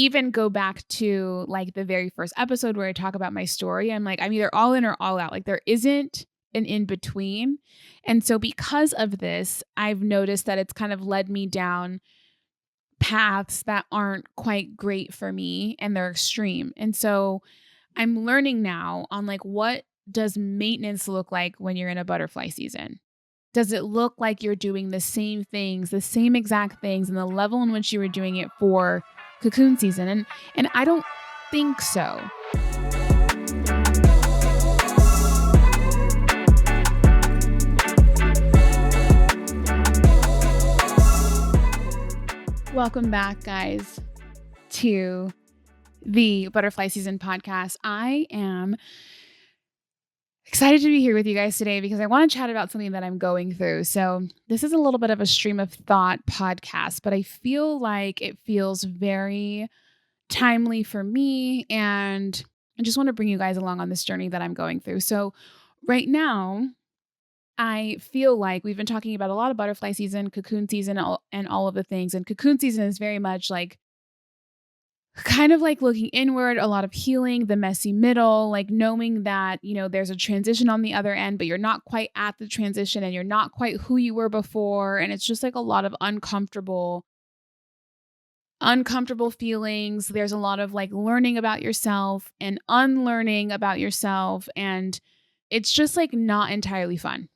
even go back to like the very first episode where I talk about my story, I'm like, I'm either all in or all out. Like there isn't an in between. And so because of this, I've noticed that it's kind of led me down paths that aren't quite great for me and they're extreme. And so I'm learning now on like what does maintenance look like when you're in a butterfly season? Does it look like you're doing the same things, the same exact things, and the level in which you were doing it for cocoon season? And I don't think so. Welcome back, guys, to the Butterfly Season podcast. I am excited to be here with you guys today because I want to chat about something that I'm going through. So this is a little bit of a stream of thought podcast, but I feel like it feels very timely for me. And I just want to bring you guys along on this journey that I'm going through. So right now, I feel like we've been talking about a lot of butterfly season, cocoon season, and all of the things. And cocoon season is very much like kind of like looking inward, a lot of healing, the messy middle, like knowing that, there's a transition on the other end, but you're not quite at the transition and you're not quite who you were before. And it's just like a lot of uncomfortable feelings. There's a lot of like learning about yourself and unlearning about yourself. And it's just like not entirely fun.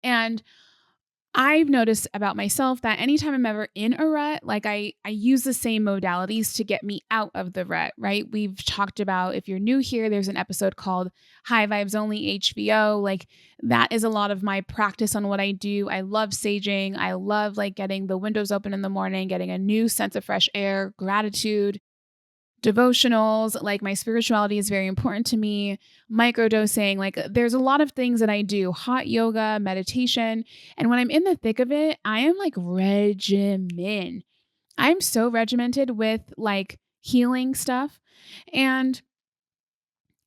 And I've noticed about myself that anytime I'm ever in a rut, like I use the same modalities to get me out of the rut, right? We've talked about, if you're new here, there's an episode called High Vibes Only HVO. Like that is a lot of my practice on what I do. I love saging. I love like getting the windows open in the morning, getting a new sense of fresh air, gratitude, devotionals, like my spirituality is very important to me, microdosing, like there's a lot of things that I do, hot yoga, meditation. And when I'm in the thick of it, I am like regimen. I'm so regimented with like healing stuff. And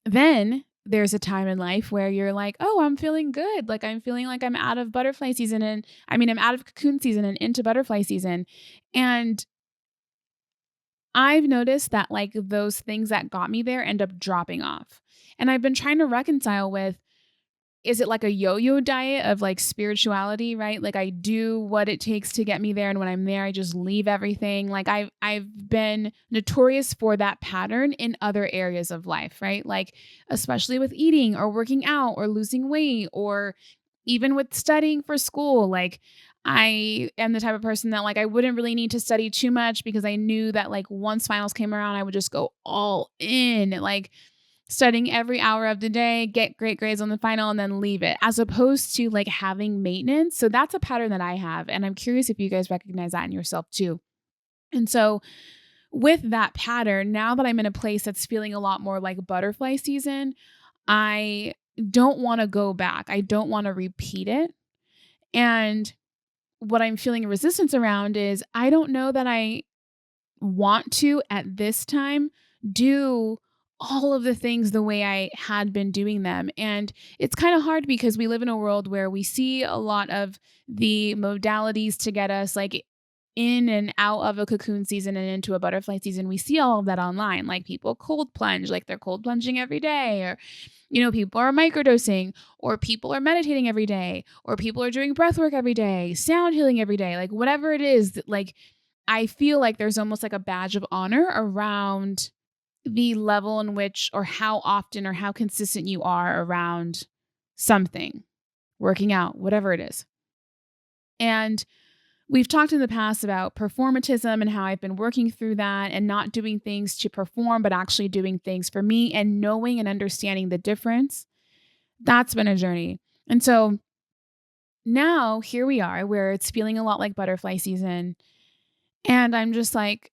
then there's a time in life where you're like, oh, I'm feeling good. Like I'm feeling like I'm out of butterfly season I'm out of cocoon season and into butterfly season. And I've noticed that like those things that got me there end up dropping off. And I've been trying to reconcile with, is it like a yo-yo diet of like spirituality, right? Like I do what it takes to get me there. And when I'm there, I just leave everything. Like I've been notorious for that pattern in other areas of life, right? Like especially with eating or working out or losing weight or even with studying for school. Like I am the type of person that like I wouldn't really need to study too much because I knew that like once finals came around, I would just go all in, like studying every hour of the day, get great grades on the final, and then leave it, as opposed to like having maintenance. So that's a pattern that I have. And I'm curious if you guys recognize that in yourself too. And so with that pattern, now that I'm in a place that's feeling a lot more like butterfly season, I don't want to go back. I don't want to repeat it. And what I'm feeling resistance around is I don't know that I want to at this time do all of the things the way I had been doing them. And it's kind of hard because we live in a world where we see a lot of the modalities to get us like in and out of a cocoon season and into a butterfly season. We see all of that online, like people cold plunge, like they're cold plunging every day, or people are microdosing, or people are meditating every day, or people are doing breath work every day, sound healing every day, like whatever it is. Like I feel like there's almost like a badge of honor around the level in which or how often or how consistent you are around something, working out, whatever it is. And we've talked in the past about performatism and how I've been working through that and not doing things to perform, but actually doing things for me and knowing and understanding the difference. That's been a journey. And so now here we are where it's feeling a lot like butterfly season. And I'm just like,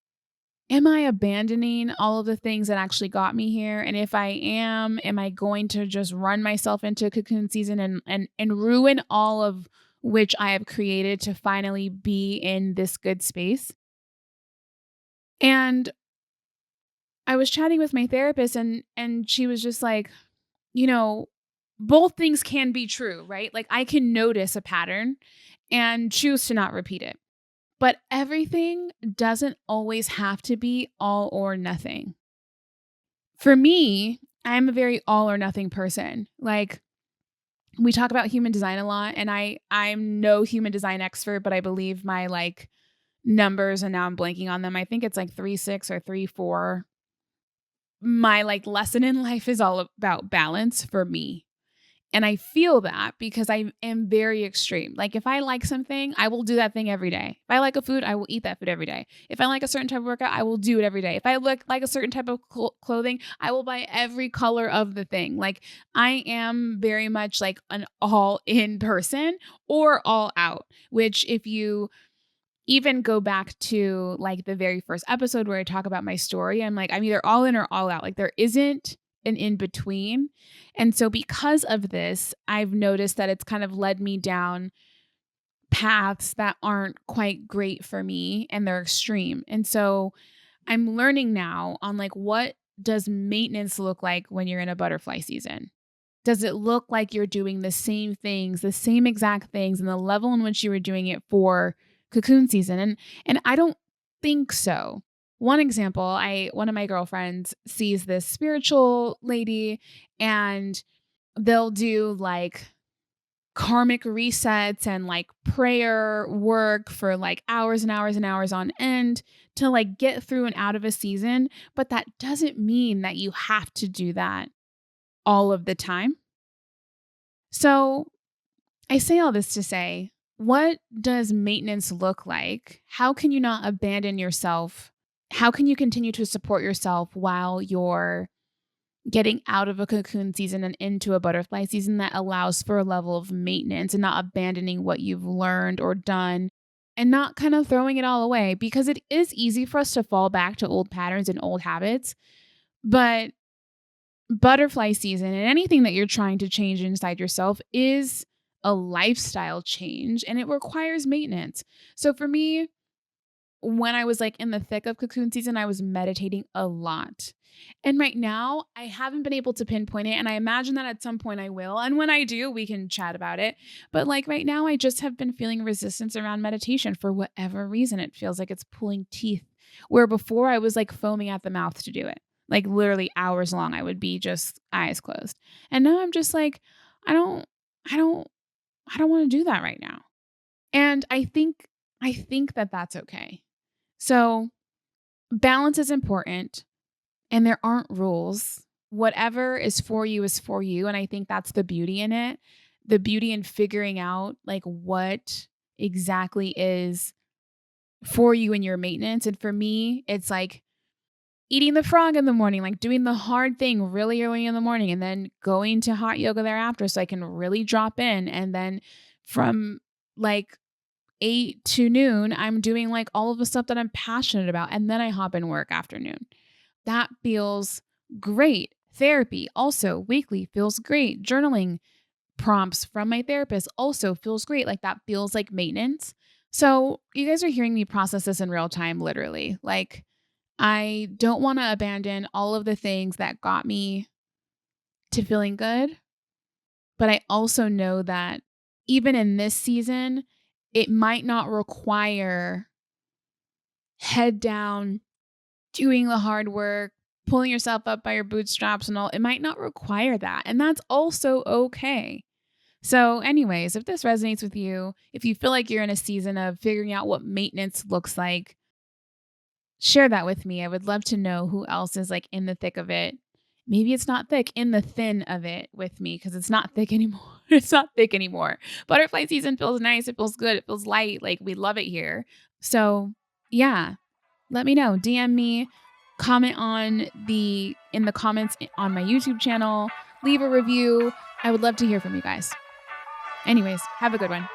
am I abandoning all of the things that actually got me here? And if I am I going to just run myself into cocoon season and ruin all of which I have created to finally be in this good space? And I was chatting with my therapist and she was just like, both things can be true, right? Like I can notice a pattern and choose to not repeat it. But everything doesn't always have to be all or nothing. For me, I'm a very all or nothing person. Like, we talk about human design a lot, and I'm no human design expert, but I believe my like numbers, and now I'm blanking on them. I think it's like 3-6 or 3-4. My like lesson in life is all about balance for me. And I feel that because I am very extreme. Like, if I like something, I will do that thing every day. If I like a food, I will eat that food every day. If I like a certain type of workout, I will do it every day. If I look like a certain type of clothing, I will buy every color of the thing. Like, I am very much like an all in person or all out, which if you even go back to like the very first episode where I talk about my story, I'm like, I'm either all in or all out. Like, there isn't an in between. And so because of this, I've noticed that it's kind of led me down paths that aren't quite great for me, and they're extreme. And so I'm learning now on like, what does maintenance look like when you're in a butterfly season? Does it look like you're doing the same things, the same exact things, and the level in which you were doing it for cocoon season? And I don't think so. One example, one of my girlfriends sees this spiritual lady, and they'll do like karmic resets and like prayer work for like hours and hours and hours on end to like get through and out of a season. But that doesn't mean that you have to do that all of the time. So I say all this to say, what does maintenance look like? How can you not abandon yourself? How can you continue to support yourself while you're getting out of a cocoon season and into a butterfly season that allows for a level of maintenance and not abandoning what you've learned or done and not kind of throwing it all away? Because it is easy for us to fall back to old patterns and old habits, but butterfly season and anything that you're trying to change inside yourself is a lifestyle change, and it requires maintenance. So for me, when I was like in the thick of cocoon season, I was meditating a lot. And right now, I haven't been able to pinpoint it. And I imagine that at some point I will. And when I do, we can chat about it. But like right now, I just have been feeling resistance around meditation for whatever reason. It feels like it's pulling teeth, where before I was like foaming at the mouth to do it. Like literally hours long, I would be just eyes closed. And now I'm just like, I don't, I don't, I don't want to do that right now. And I think that that's okay. So balance is important, and there aren't rules. Whatever is for you is for you. And I think that's the beauty in it. The beauty in figuring out like what exactly is for you in your maintenance. And for me, it's like eating the frog in the morning, like doing the hard thing really early in the morning and then going to hot yoga thereafter so I can really drop in. And then from like 8 to noon, I'm doing like all of the stuff that I'm passionate about. And then I hop in work afternoon. That feels great. Therapy also weekly feels great. Journaling prompts from my therapist also feels great. Like, that feels like maintenance. So you guys are hearing me process this in real time, literally. Like, I don't want to abandon all of the things that got me to feeling good. But I also know that even in this season, it might not require head down, doing the hard work, pulling yourself up by your bootstraps and all. It might not require that. And that's also okay. So anyways, if this resonates with you, if you feel like you're in a season of figuring out what maintenance looks like, share that with me. I would love to know who else is like in the thick of it. Maybe it's not thick, in the thin of it with me, because it's not thick anymore. It's not thick anymore. Butterfly season feels nice. It feels good. It feels light. Like, we love it here. So yeah, let me know. DM me, comment in the comments on my YouTube channel, leave a review. I would love to hear from you guys. Anyways, have a good one.